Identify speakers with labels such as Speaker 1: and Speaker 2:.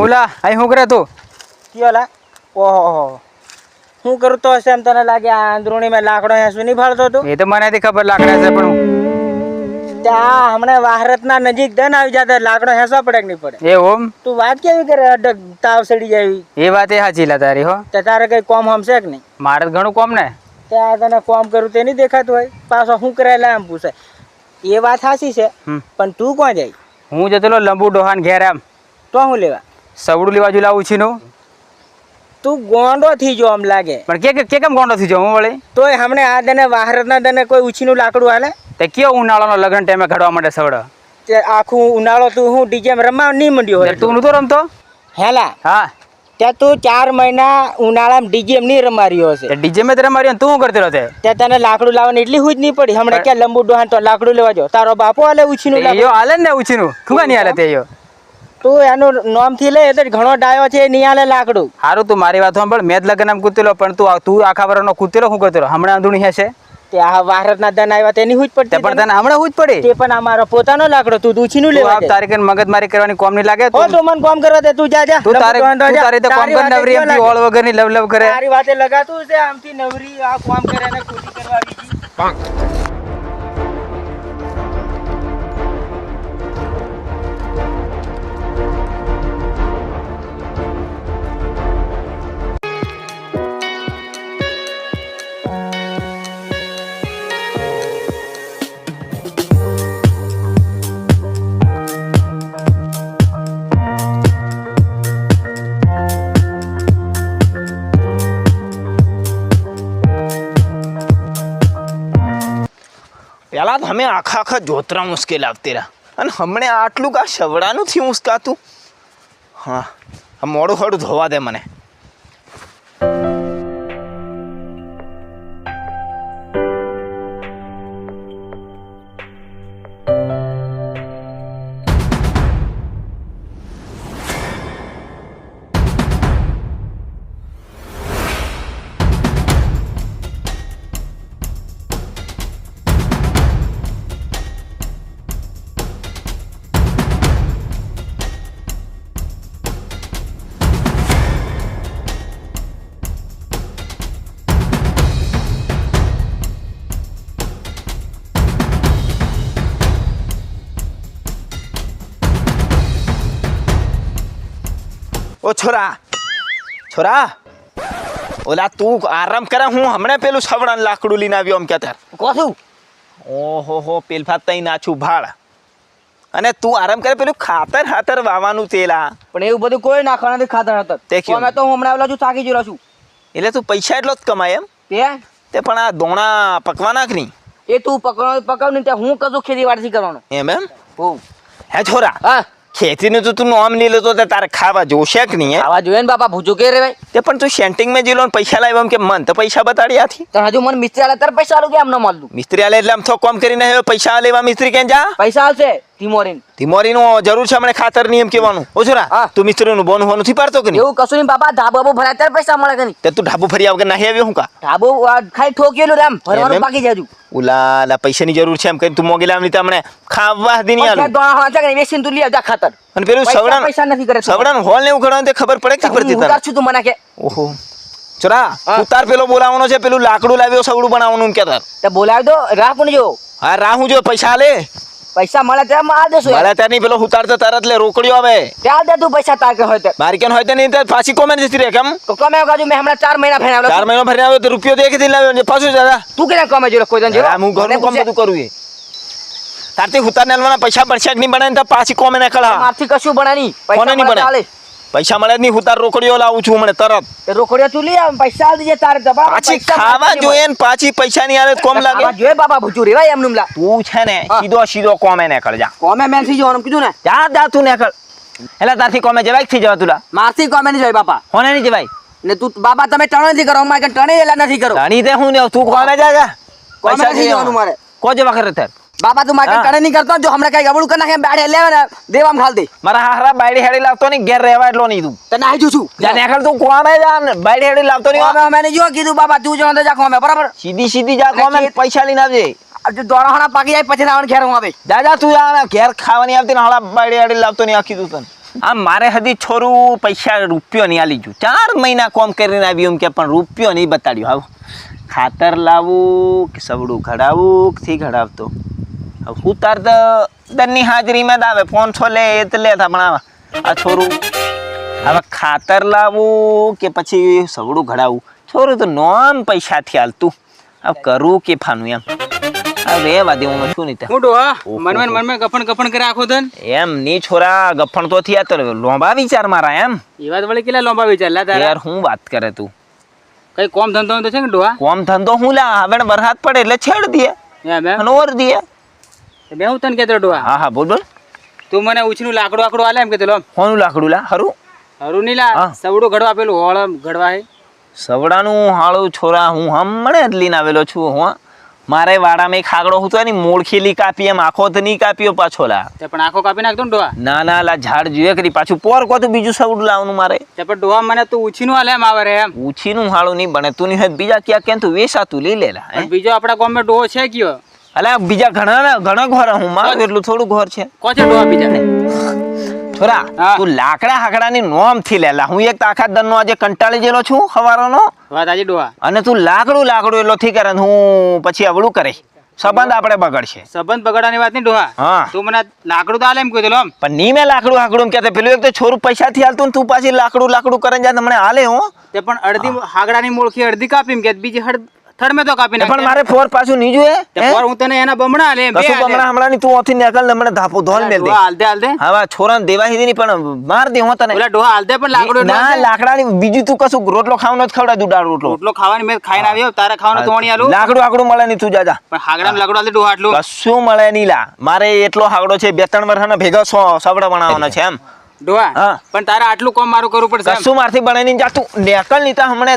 Speaker 1: ઓલા અહીં હું કરે તું
Speaker 2: કેલા ઓહો હું કરું તો હશે એમ તને લાગે આ અંદરૂણીમાં લાકડો હેસું નહીં ભાળતો તું
Speaker 1: એ તો મને નથી ખબર લાકડા છે પણ
Speaker 2: ત્યાં હમણાં વાહરતના નજીક ધન આવી જતા લાકડો હેસવા પડે કે નહીં પડે
Speaker 1: એ ઓમ
Speaker 2: તું વાત કેવી કરે અડક તાવ સડી જાય
Speaker 1: એ વાત એ સાચી લા તારી હો
Speaker 2: તે તારે કઈ કોમ હમશે કે નહીં
Speaker 1: મારે તો ઘણું કોમ ને
Speaker 2: ત્યાં તને કોમ કરું તે નહીં દેખાતું હોય પાછો શું કરેલા એમ પૂછે એ વાત સાચી છે પણ તું કોણ જાય
Speaker 1: હું જતો લંબુ ડોહાન ઘેર એમ
Speaker 2: તો હું લેવા
Speaker 1: સવડું લેવા જો લાવું છીનું
Speaker 2: તું ગોંડો થઈ જો આમ લાગે
Speaker 1: પણ કે કેમ ગોંડો થઈ જાઉં હું વળી
Speaker 2: તોય હમણે આ દને વાહરતના દને કોઈ ઉછીનું લાકડું હાલે
Speaker 1: તે કયો ઉનાળાનો લગ્ન ટાઈમે ઘડવા માટે સવડ
Speaker 2: તે આખું ઉનાળો તું હું ડીજે રમવા નહીં મંડ્યો હોય
Speaker 1: તું નતો રમતો
Speaker 2: હેલા
Speaker 1: હા
Speaker 2: ત્યાં તું 4 મહિના ઉનાળામાં ડીજે નહીં રમાર્યો હશે
Speaker 1: ડીજે મેં રમારી તું શું કરતો રહે
Speaker 2: ત્યાં તને લાકડું લાવવાની એટલી હુજ નહીં પડી હમણાં ક્યાં લંબુ ડોહાન તો લાકડું લેવા જો તારો બાપો હાલે ઉછીનું
Speaker 1: યો હાલે ને ઉછીનું ખુગા નહીં હાલે તે યો
Speaker 2: તું એનું નામ થી લે એટલે ઘણો ડાયો છે નહીં હાલે લાકડું
Speaker 1: સારું તું મારી વાત સાંભળ મેં જ લગ્ન આમ કૂતેલો પણ તું આખા વરનો કૂતેલો શું કરતો હમણાં અંધુણી હશે
Speaker 2: તે આ વાહરતના દન આવ્યા તેની હુજ પડતી
Speaker 1: પણ તને હમણાં હુજ પડી
Speaker 2: તે પણ અમારો પોતાનો લાકડો તું ઉછીનું લેવા
Speaker 1: આપ તારી કન મગજ મારી કરવાની કોમ નહીં લાગે
Speaker 2: તું મને કોમ કરવા દે તું જા
Speaker 1: તું તારે તો કોમ કર નવરી એમથી ઓળ વગર ની લવ કરે
Speaker 2: તારી વાતે લગાતું છે આમથી નવરી આ કોમ કરે ને ખોટી કરવા આવી ગઈ
Speaker 3: પેલા તો અમે આખા જોતરા મુશ્કેલ આવતી રહ્યા અને હમણે આટલું કા શવડાનું થયું મુસ્કાતું હા આ મોડું ખડું ધોવા દે મને ઓ છોરા ઓલા તું આરામ કરે હું હમણાં પેલું સવડાનું લાકડું લઈને આવ્યો એમ કહેતા
Speaker 2: કોશું
Speaker 3: ઓહો પેલફા તઈ નાચું ભાળ અને તું આરામ કરે પેલું ખાતર વાવાનું તેલા
Speaker 2: પણ એવું બધું કોઈ નાખવા નથી ખાતર હતા
Speaker 3: તે કેવું?
Speaker 2: અમે તો હમણાં આવેલા છું થાકી ગયો છું
Speaker 3: એટલે તું પૈસા એટલો જ કમાય એમ તે પણ આ દોણા પકવાના કે નહીં
Speaker 2: એ તું પકવ ને ત્યાં હું કશું ખેતીવાડી કરવાનું
Speaker 3: એમ
Speaker 2: હું
Speaker 3: હે છોરા
Speaker 2: હા
Speaker 3: ખેતીનું તો તું નોમ નહીં લેતો તે તારે ખાવા જોશે કે નહીં
Speaker 2: આવા જોઈએ ને બાપા ભૂચું કે રે ભાઈ
Speaker 3: તે પણ તું સેન્ટિંગ માં જીલો પૈસા લાવ્યો એમ કે મન તો પૈસા બતાડી આથી
Speaker 2: તો હજુ મને મિસ્ત્રી આલે તારે પૈસા આલું કે એમ ન મળતું
Speaker 3: મિસ્ત્રી આલે એટલે આમ તો કોમ કરીને આવ્યો પૈસા લેવા મિસ્ત્રી ક્યાં જા
Speaker 2: પૈસા આવશે ધીમોરીન
Speaker 3: ધીમોરીનું જરૂર છે મને ખાતર ની એમ કહેવાનું ઓ છોરા
Speaker 2: હા.
Speaker 3: તું મિસ્ત્રીનું બોનું હોનું થી પાડતો કે નહીં
Speaker 2: એવું કશું નહીં બાપા ધાબુ ભરાય ત્યારે પૈસા મળે કે નહીં
Speaker 3: તે તું ઢાબુ ફરી વગર નહીં આવ્યો હું કા
Speaker 2: ધાબુ ખાલી ઠોકેલું રે એમ ભરવાનું
Speaker 3: એમ?
Speaker 2: બાકી જાજુ
Speaker 3: ઉલા પૈસાની જરૂર છે એમ કરીને તું મોગી લાવની તમને ખાવા દી નહીં આલું
Speaker 2: વેચીને તું લઈ આવજા ખાતર
Speaker 3: અને પેલું
Speaker 2: પૈસા નથી કરે
Speaker 3: સવડાનું હોલ ને ઉઘડવાનું તે ખબર પડે કે પડતી
Speaker 2: હું
Speaker 3: તને
Speaker 2: કરશું તું મને કે
Speaker 3: ઓહો ચોરા
Speaker 2: હા.
Speaker 3: ઉતાર પેલો બોલાવવાનો છે પેલું લાકડું લાવ્યો સવડું બનાવવાનું એમ કહેતા
Speaker 2: તે બોલાવી દો રાહ પણ જો
Speaker 3: હા રાહું જો પૈસા લે
Speaker 2: પૈસા મળે ત્યારે માર દેશું
Speaker 3: મારા ત્યાં નહીં પેલો ઉતાર તો તરત લે રોકડ્યો આવે
Speaker 2: ત્યાં દે તું પૈસા તાર કે હોય તે
Speaker 3: મારી કેન હોય તો નહીં તો પાછી કોમેન્ટ જતી રહે કેમ
Speaker 2: તો કમે કાજુ મેં હમણાં 4 મહિના ભેણા
Speaker 3: 4 મહિનો ભરી આવ્યો તો રૂપિયો તો એક થી લાવ્યો ને પાછું દાદા
Speaker 2: તું કે કમે જો કોઈ જણ
Speaker 3: હું ઘરનું કામ બધું કરું એ તારથી ઉતાર ને પૈસા બળશે કે નહીં બનાવીને તો પાછી કોમેન્ટ કળા
Speaker 2: મારથી કશું બનાની
Speaker 3: કોને નહીં
Speaker 2: પૈસા
Speaker 3: બને?
Speaker 2: મળે
Speaker 3: પૈસા મળે જ નહીં ઉતાર રોકડીઓ લાવું છું મને તરત
Speaker 2: તે રોકડિયા તું લઈ આવ પૈસા આલ દેજે તારે દબા
Speaker 3: પાછી ખાવા જોઈએ ને પાછી પૈસા ની આલે તો કોમ લાગે
Speaker 2: જોઈએ બાબા ભૂચું રેવાય એમનું લા
Speaker 3: તું છે ને સીધો કોમે ને કળ જા
Speaker 2: કોમે મેન થી જવાનું કીધું ને
Speaker 3: જા તું ને કળ એટલે તારથી કોમે જવાય થી જવા તુલા
Speaker 2: મારથી કોમે નહીં જાય બાપા
Speaker 3: કોને નહીં જવાય
Speaker 2: ને તું બાબા તમે ટણે નથી કરો મારે ટણે એલા નથી કરો
Speaker 3: ધણી તે હું ને તું કોમે જા
Speaker 2: કોમે નથી જવાનું મારે
Speaker 3: કો જવા કરે તાર
Speaker 2: બાબા તું મારે ટણે નહીં કરતો જો હમણાં કઈ ગબડું કરી નાખે બેડે લેવે ને દેવામ ખાલ દે
Speaker 3: મારા હારા બાયડી હેડી લાવતો નહીં ઘેર રહેવા એટલો નહીં તું
Speaker 2: તને આઈ છું
Speaker 3: જા ને કળ તું કોમે જા ને બાયડી હેડી લાવતો નહીં
Speaker 2: કોમે મેં જો કીધું બાબા તું જો જા કોમે બરાબર
Speaker 3: સીધી જા કોમે પૈસા લઈને આવજે
Speaker 2: જો દોરાહણા પાકી જાય પછી રાવણ ઘેર હું આવે
Speaker 3: જા તું જા ઘેર ખાવાની આવતી ને હળા બાયડી હેડી લાવતો નહીં આખી તું તને આ મારે હજી છોરું પૈસા રૂપિયો નહીં આલી ગયું 4 મહિના કોમ કરીને આવ્યું એમ કે પણ રૂપિયો નહીં બતાડ્યો. હાવ ખાતર લાવું કે સવડું ઘડાવું કે થી ઘડાવતો હવે હું તાર તો દરની હાજરીમાં જ આવે 500 લે એ તો લેતા પણ આ છોરું હવે ખાતર લાવું કે પછી સવડું ઘડાવું છોરું તો નોમ પૈસાથી હાલતું હવે કરું કે ફાનું એમ હવે વાદે હું શું નહીં
Speaker 1: હું ડોહા મનમાં ગફણ કરે આખો ધન
Speaker 3: એમ ની છોરા ગફણ તો થયા તો લોંબા વિચાર મારા એમ
Speaker 1: એ વાત વળી કેટલા લોંબા વિચાર લા તારા
Speaker 3: યાર હું વાત કરે તું
Speaker 1: કઈ કોમ ધંધો તો છે ને ડોહા
Speaker 3: કોમ ધંધો હું લા હવે વરસાદ પડે એટલે છેડ દે
Speaker 1: એમ એમ
Speaker 3: અને ઓર દે.
Speaker 1: બે હું તને કહેતો ડોહા
Speaker 3: હા હા બોલ બોલ.
Speaker 1: તું મને ઉછનું લાકડું આકડું આલે એમ કે લો
Speaker 3: હોનું લાકડું લા હરું
Speaker 1: હરું નહીં લા સવડું ઘડવા આપેલું હોળ ઘડવા હે
Speaker 3: સવડાનું હાળું છોરા હું હમણાં જ લઈને આવેલો છું. હું મારે વાડામાં એક ખાગડો હતો એની મૂળ ખીલી કાપી એમ આખો તો નહીં કાપ્યો પાછો લા.
Speaker 1: તે પણ આખો કાપી નાખતો ને ડોહા
Speaker 3: ના ના લા ઝાડ જોઈએ કરી પાછું પોર કો તો બીજું સવડું લાવવાનું મારે.
Speaker 1: તે પણ ડોહા મને તું ઉછીનું આલે એમ આવે રે એમ
Speaker 3: ઉછીનું હાળું નહીં બને તું નહીં બીજા ક્યાં ક્યાં તું વેસાતું લઈ લેલા.
Speaker 1: પણ બીજો આપણા ગામમાં ડોહો છે કયો
Speaker 3: અલા બીજા ઘણા ઘર હું મારું એટલું થોડું ઘર છે
Speaker 1: કો છે ડોહા બીજા
Speaker 3: છોરા
Speaker 1: હા.
Speaker 3: તું લાકડા હાકડાની નોમ થી લેલા. હું એક તો આખા દરનો આજે કંટાળી ગયેલો છું સવારનો
Speaker 1: વાત આજે ડોહા
Speaker 3: અને તું લાકડું એટલો થી કરે ને હું પછી અવળું કરે સંબંધ આપણે બગડશે.
Speaker 1: સંબંધ બગાડવાની વાત નહીં ડોહા
Speaker 3: હા
Speaker 1: તું મને લાકડું તો આલે એમ કહ્યું લો આમ
Speaker 3: પણ ની મેં લાકડું હાકડું કહેતે પેલું એક તો છોરું પૈસાથી હાલતું ને તું પાછી લાકડું કરે જાય મને હાલે હો.
Speaker 1: તે પણ અડધી હાગડાની મૂળખી અડધી કાપી એમ કે બીજી થડ મેં તો કાપી નાખી.
Speaker 3: પણ મારે ફોર પાછું નહીં જોઈએ
Speaker 1: તે પર હું તને એના બમણા આલે બે
Speaker 3: કશું હમણાં હમણાં તું ઓથી નીકળ ને મને ધાપો ધોલ મેલ દે.
Speaker 1: ડોહા હાલ દે
Speaker 3: હા છોરાને દેવા હીધી નહીં પણ માર દે હું તને
Speaker 1: ઓલા ડોહા હાલ દે પણ લાકડું
Speaker 3: ના લાકડાની બીજું તું કશું રોટલો ખાવાનો જ ખવડાવ દાળ રોટલો
Speaker 1: રોટલો ખાવાની મેં ખાઈને આવ્યો તારે ખાવાનું તોણી આલું
Speaker 3: લાકડું આકડું મળે નહીં તું જાજા
Speaker 1: પણ હાગડામાં લાકડું આલે ડોહા આટલું
Speaker 3: કશું મળે નહીં લા. મારે એટલો હાગડો છે 2-3 વર્ષના ભેગા સબડા બનાવવાનો છે એમ
Speaker 1: ડોહા
Speaker 3: હા.
Speaker 1: પણ તારે આટલું કામ મારું કરવું પડશે એમ.
Speaker 3: કશું મારથી બને નહીં જાતું નેકળ નહીં તો હમણે